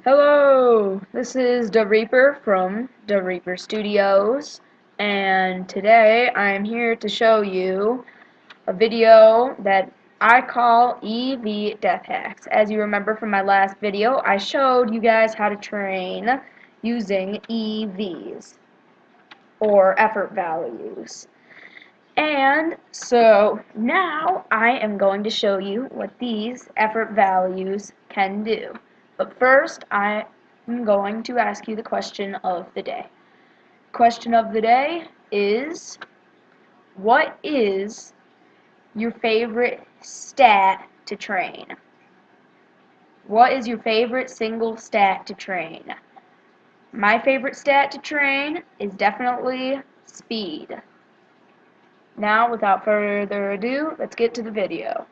Hello, this is DaReaper from DaReaper Studios, and today I am here to show you a video that I call EV Death Hacks. As you remember from my last video, I showed you guys how to train using EVs, or effort values. And so now I am going to show you what these effort values can do. But first, I am going to ask you the question of the day. Question of the day is, what is your favorite stat to train? What is your favorite single stat to train? My favorite stat to train is definitely speed. Now, without further ado, let's get to the video.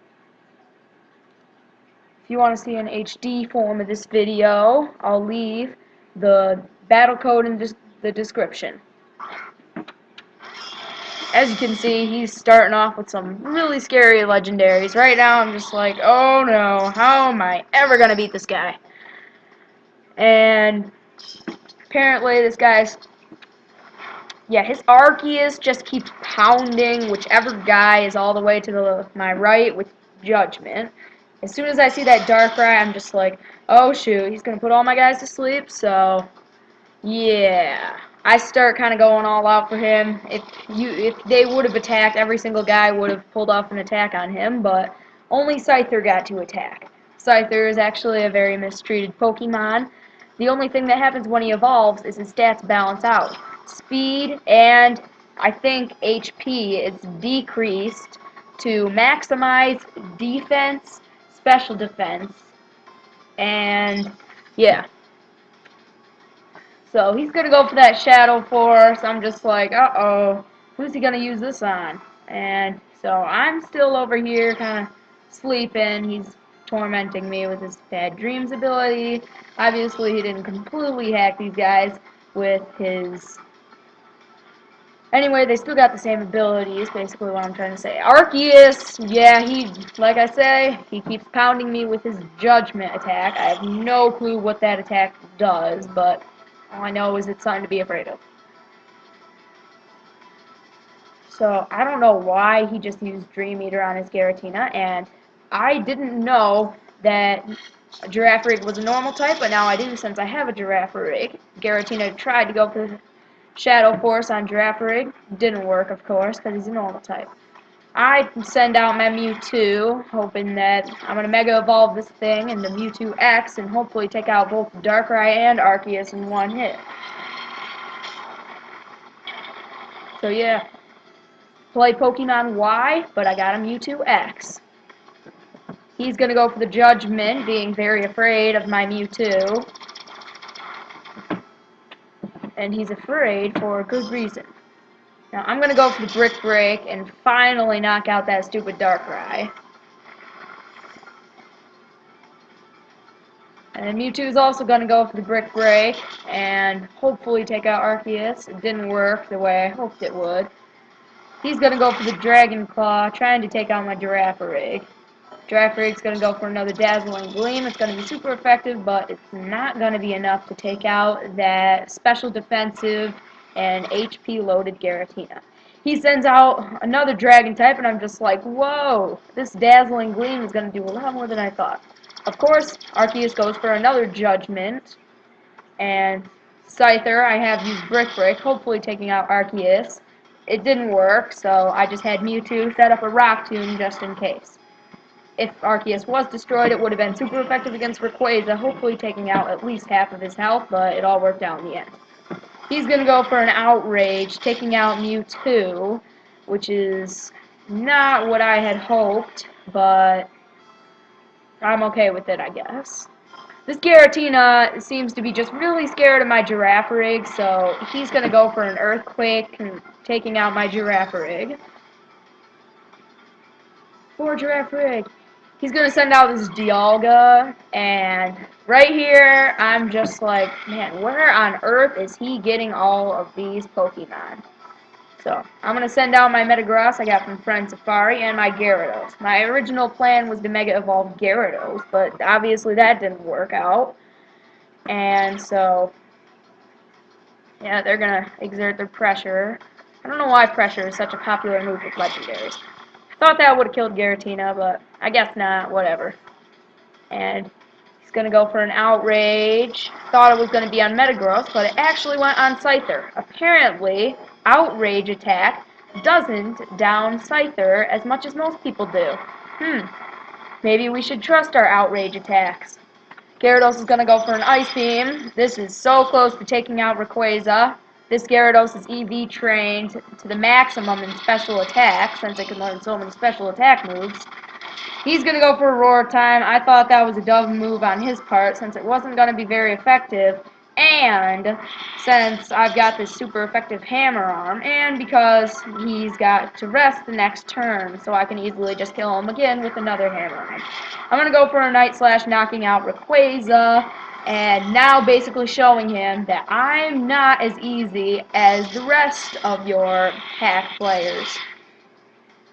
If you want to see an HD form of this video, I'll leave the battle code in the description. As you can see, he's starting off with some really scary legendaries. Right now, I'm just like, oh no, how am I ever going to beat this guy? And apparently this guy's... yeah, his Arceus just keeps pounding whichever guy is all the way to my right with Judgment. As soon as I see that Darkrai, I'm just like, oh shoot, he's gonna put all my guys to sleep, so yeah. I start kind of going all out for him. If they would have attacked, every single guy would have pulled off an attack on him, but only Scyther got to attack. Scyther is actually a very mistreated Pokemon. The only thing that happens when he evolves is his stats balance out. Speed and I think HP is decreased to maximize defense, special defense, and yeah. So he's gonna go for that Shadow Force. I'm just like, uh-oh, who's he gonna use this on? And so I'm still over here kind of sleeping. He's tormenting me with his Bad Dreams ability. Obviously, he didn't completely hack these guys with his... Anyway, they still got the same abilities, basically what I'm trying to say. Arceus, yeah, like I say, he keeps pounding me with his Judgment attack. I have no clue what that attack does, but all I know is it's something to be afraid of. So, I don't know why he just used Dream Eater on his Giratina, and I didn't know that Girafarig was a normal type, but now I do since I have a Girafarig. Giratina tried to go for Shadow Force on Girafarig. Didn't work, of course, because he's a normal type. I send out my Mewtwo, hoping that I'm going to Mega Evolve this thing into Mewtwo X and hopefully take out both Darkrai and Arceus in one hit. So yeah, play Pokemon Y, but I got a Mewtwo X. He's going to go for the Judgment, being very afraid of my Mewtwo. And he's afraid for a good reason. Now, I'm going to go for the Brick Break and finally knock out that stupid Darkrai. And Mewtwo is also going to go for the Brick Break and hopefully take out Arceus. It didn't work the way I hoped it would. He's going to go for the Dragon Claw, trying to take out my Girafarig. Girafarig's going to go for another Dazzling Gleam. It's going to be super effective, but it's not going to be enough to take out that special defensive and HP loaded Giratina. He sends out another Dragon type, and I'm just like, whoa, this Dazzling Gleam is going to do a lot more than I thought. Of course, Arceus goes for another Judgment, and Scyther, I have used Brick Break, hopefully taking out Arceus. It didn't work, so I just had Mewtwo set up a Rock Tomb just in case. If Arceus was destroyed, it would have been super effective against Rayquaza, hopefully taking out at least half of his health, but it all worked out in the end. He's going to go for an Outrage, taking out Mewtwo, which is not what I had hoped, but I'm okay with it, I guess. This Giratina seems to be just really scared of my Girafarig, so he's going to go for an Earthquake, taking out my Girafarig. Poor Girafarig. He's going to send out this Dialga, and right here, I'm just like, man, where on earth is he getting all of these Pokemon? So, I'm going to send out my Metagross I got from Friend Safari and my Gyarados. My original plan was to Mega Evolve Gyarados, but obviously that didn't work out. And so, yeah, they're gonna exert their pressure. I don't know why pressure is such a popular move with legendaries. I thought that would have killed Giratina, but I guess not, whatever. And he's going to go for an Outrage. Thought it was going to be on Metagross, but it actually went on Scyther. Apparently, Outrage attack doesn't down Scyther as much as most people do. Maybe we should trust our Outrage attacks. Gyarados is going to go for an Ice Beam. This is so close to taking out Rayquaza. This Gyarados is EV trained to the maximum in special attack, since it can learn so many special attack moves. He's going to go for a Roar Time. I thought that was a dumb move on his part, since it wasn't going to be very effective, and since I've got this super effective Hammer Arm, and because he's got to rest the next turn, so I can easily just kill him again with another Hammer Arm. I'm going to go for a Night Slash, knocking out Rayquaza, and now basically showing him that I'm not as easy as the rest of your hack players.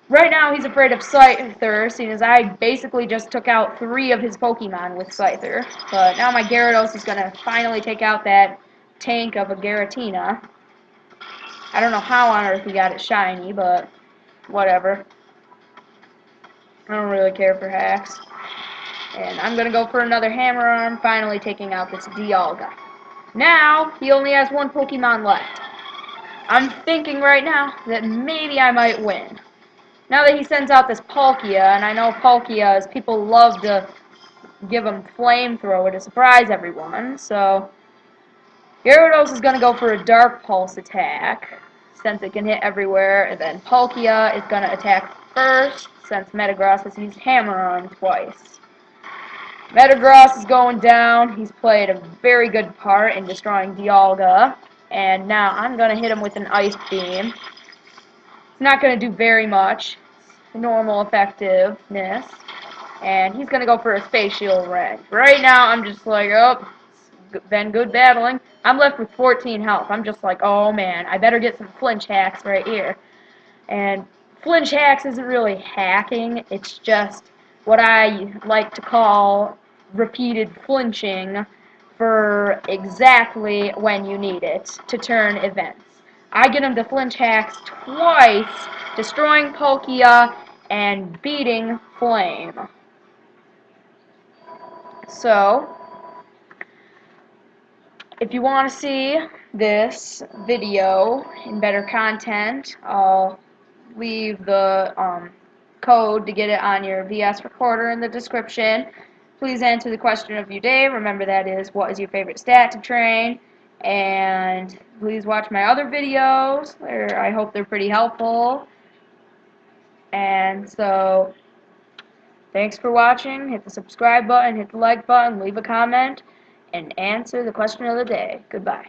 Right now, he's afraid of Scyther, seeing as I basically just took out 3 of his Pokemon with Scyther. But now my Gyarados is going to finally take out that tank of a Giratina. I don't know how on earth he got it shiny, but whatever. I don't really care for hacks. And I'm going to go for another Hammer Arm, finally taking out this Dialga. Now, he only has 1 Pokemon left. I'm thinking right now that maybe I might win. Now that he sends out this Palkia, and I know Palkias, people love to give him Flamethrower to surprise everyone, so Gyarados is going to go for a Dark Pulse attack, since it can hit everywhere, and then Palkia is going to attack first, since Metagross has used Hammer Arm twice. Metagross is going down. He's played a very good part in destroying Dialga, and now I'm going to hit him with an Ice Beam. It's not going to do very much. Normal effectiveness. And he's going to go for a Spatial Red. Right now, I'm just like, oh, it's been good battling. I'm left with 14 health. I'm just like, oh man, I better get some flinch hacks right here. And flinch hacks isn't really hacking. It's just what I like to call repeated flinching for exactly when you need it to turn events. I get him to flinch hacks twice, destroying Palkia and beating Flame. So, if you want to see this video in better content, I'll leave the code to get it on your VS recorder in the description. Please answer the question of your day. Remember, that is, what is your favorite stat to train? And please watch my other videos. I hope they're pretty helpful. And so, thanks for watching. Hit the subscribe button, hit the like button, leave a comment, and answer the question of the day. Goodbye.